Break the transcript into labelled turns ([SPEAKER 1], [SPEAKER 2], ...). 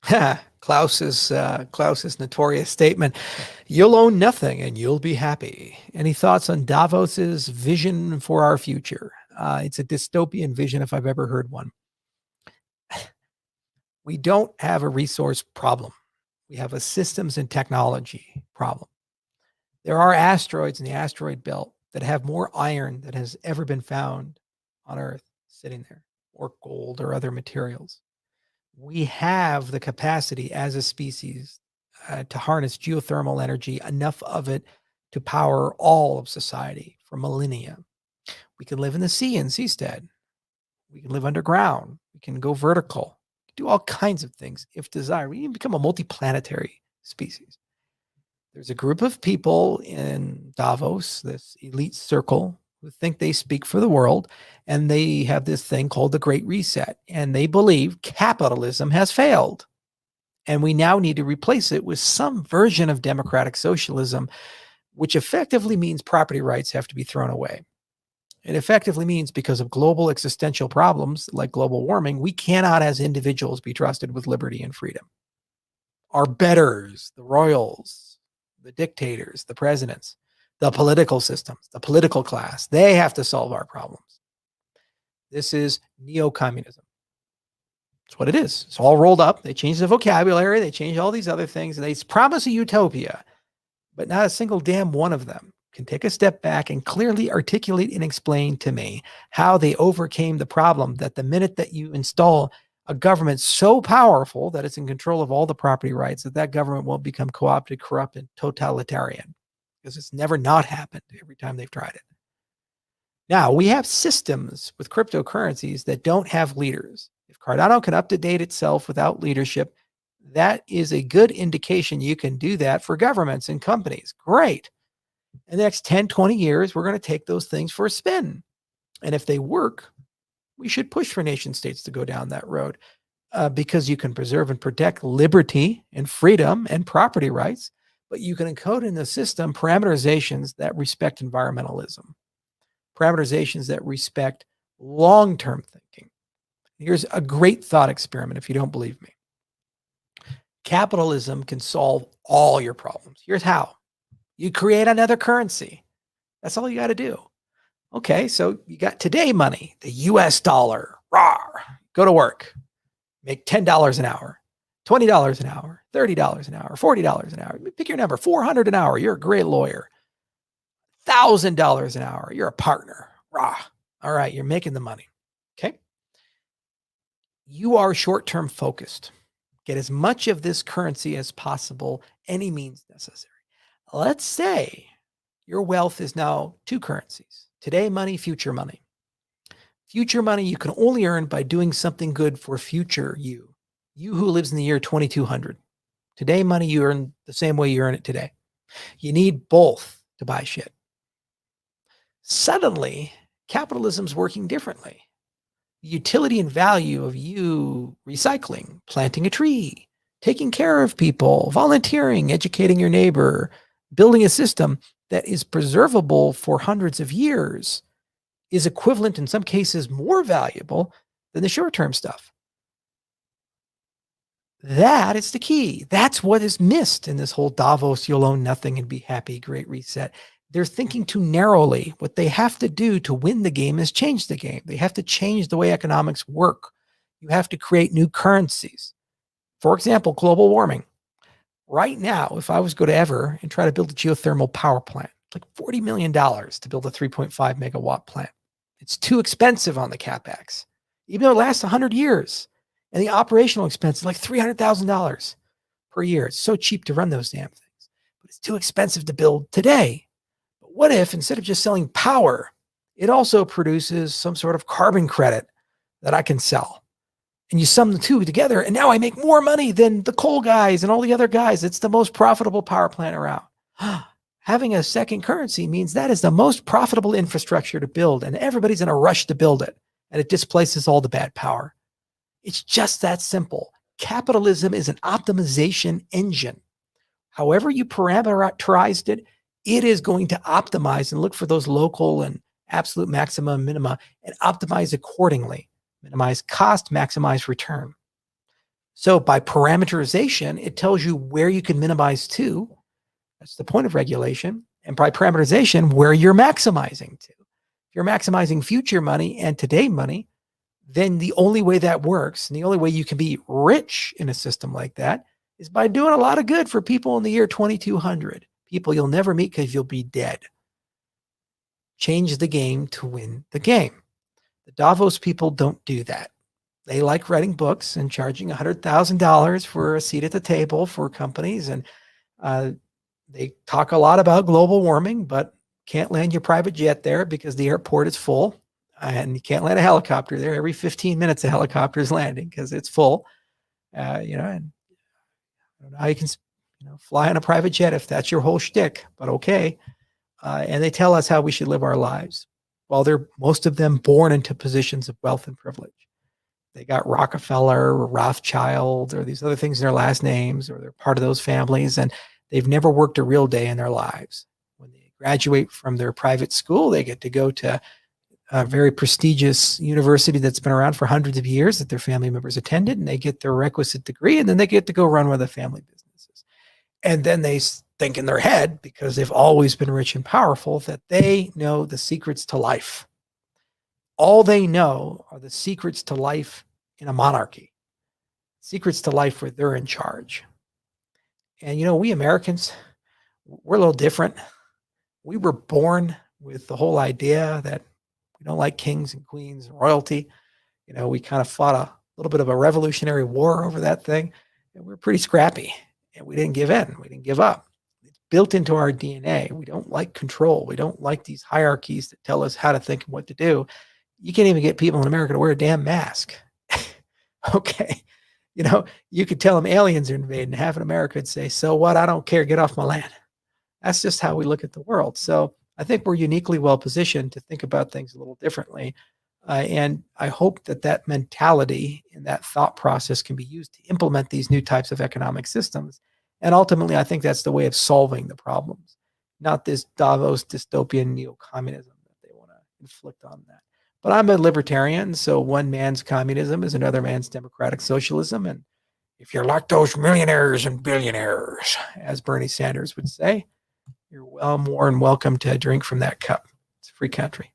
[SPEAKER 1] Klaus's notorious statement: "You'll own nothing and you'll be happy." Any thoughts on Davos's vision for our future? It's a dystopian vision if I've ever heard one. We don't have a resource problem. We have a systems and technology problem. There are asteroids in the asteroid belt that have more iron than has ever been found on Earth sitting there, or gold or other materials. We have the capacity as a species to harness geothermal energy, enough of it to power all of society for millennia. We can live in the sea in seastead. We can live underground. We can go vertical. We can do all kinds of things if desired. We can become a multiplanetary species. There's a group of people in Davos, this elite circle, who think they speak for the world, and they have this thing called the Great Reset, and they believe capitalism has failed. And we now need to replace it with some version of democratic socialism, which effectively means property rights have to be thrown away. It effectively means because of global existential problems like global warming, we cannot as individuals be trusted with liberty and freedom. Our betters, the royals, the dictators, the presidents, the political systems, the political class, they have to solve our problems. This is neo-communism. It's what it is. It's all rolled up. They change the vocabulary. They change all these other things. And they promise a utopia, but not a single damn one of them can take a step back and clearly articulate and explain to me how they overcame the problem that the minute that you install a government so powerful that it's in control of all the property rights, that government won't become co-opted, corrupt, and totalitarian, because it's never not happened every time they've tried it. Now, we have systems with cryptocurrencies that don't have leaders. If Cardano can up-to-date itself without leadership, that is a good indication you can do that for governments and companies. Great. In the next 10, 20 years, we're going to take those things for a spin. And if they work, we should push for nation states to go down that road, because you can preserve and protect liberty and freedom and property rights, but you can encode in the system parameterizations that respect environmentalism, parameterizations that respect long-term thinking. Here's a great thought experiment if you don't believe me. Capitalism can solve all your problems. Here's how. You create another currency. That's all you got to do. Okay, so you got today money, the US dollar. Rawr. Go to work. Make $10 an hour, $20 an hour, $30 an hour, $40 an hour. Pick your number, $400 an hour. You're a great lawyer. $1,000 an hour. You're a partner. Rah. All right, you're making the money. Okay. You are short-term focused. Get as much of this currency as possible, any means necessary. Let's say your wealth is now two currencies: today money, future money. Future money you can only earn by doing something good for future you who lives in the year 2200. Today money you earn the same way you earn it today. You need both to buy shit. Suddenly, capitalism's working differently. The utility and value of you recycling, planting a tree, taking care of people, volunteering, educating your neighbor, building a system that is preservable for hundreds of years is equivalent, in some cases more valuable than the short-term stuff. That is the key. That's what is missed in this whole Davos, you'll own nothing and be happy, great reset. They're thinking too narrowly. What they have to do to win the game is change the game. They have to change the way economics work. You have to create new currencies. For example, global warming. Right now, if I was to go to Ever and try to build a geothermal power plant, it's like $40 million to build a 3.5 megawatt plant. It's too expensive on the CapEx, even though it lasts 100 years. And the operational expense is like $300,000 per year. It's so cheap to run those damn things, but it's too expensive to build today. But what if instead of just selling power, it also produces some sort of carbon credit that I can sell? And you sum the two together, and now I make more money than the coal guys and all the other guys. It's the most profitable power plant around. Having a second currency means that is the most profitable infrastructure to build, and everybody's in a rush to build it, and it displaces all the bad power. It's just that simple. Capitalism is an optimization engine. However you parameterized it, it is going to optimize and look for those local and absolute maximum minima and optimize accordingly. Minimize cost, maximize return. So by parameterization, it tells you where you can minimize to. That's the point of regulation. And by parameterization, where you're maximizing to. If you're maximizing future money and today money, then the only way that works, and the only way you can be rich in a system like that, is by doing a lot of good for people in the year 2200. People you'll never meet because you'll be dead. Change the game to win the game. The Davos people don't do that. They like writing books and charging $100,000 for a seat at the table for companies. And they talk a lot about global warming, but can't land your private jet there because the airport is full. And you can't land a helicopter there. Every 15 minutes, a helicopter is landing because it's full. And I don't know how you can fly on a private jet if that's your whole shtick, but okay. And they tell us how we should live our lives. Well, they're most of them born into positions of wealth and privilege. They got Rockefeller or Rothschild or these other things in their last names, or they're part of those families, and they've never worked a real day in their lives. When they graduate from their private school, they get to go to a very prestigious university that's been around for hundreds of years that their family members attended, and they get their requisite degree, and then they get to go run one of the family businesses. And then they think in their head, because they've always been rich and powerful, that they know the secrets to life. All they know are the secrets to life in a monarchy, secrets to life where they're in charge. And, we Americans, we're a little different. We were born with the whole idea that we don't like kings and queens and royalty. We kind of fought a little bit of a revolutionary war over that thing. And we're pretty scrappy, and we didn't give in. We didn't give up. It's built into our DNA. We don't like control. We don't like these hierarchies that tell us how to think and what to do. You can't even get people in America to wear a damn mask. Okay. You could tell them aliens are invading. Half in America would say, so what? I don't care. Get off my land. That's just how we look at the world. So I think we're uniquely well positioned to think about things a little differently. And I hope that mentality and that thought process can be used to implement these new types of economic systems. And ultimately, I think that's the way of solving the problems, not this Davos dystopian neo-communism that they want to inflict on that. But I'm a libertarian, so one man's communism is another man's democratic socialism. And if you're like those millionaires and billionaires, as Bernie Sanders would say, you're well more than welcome to drink from that cup. It's a free country.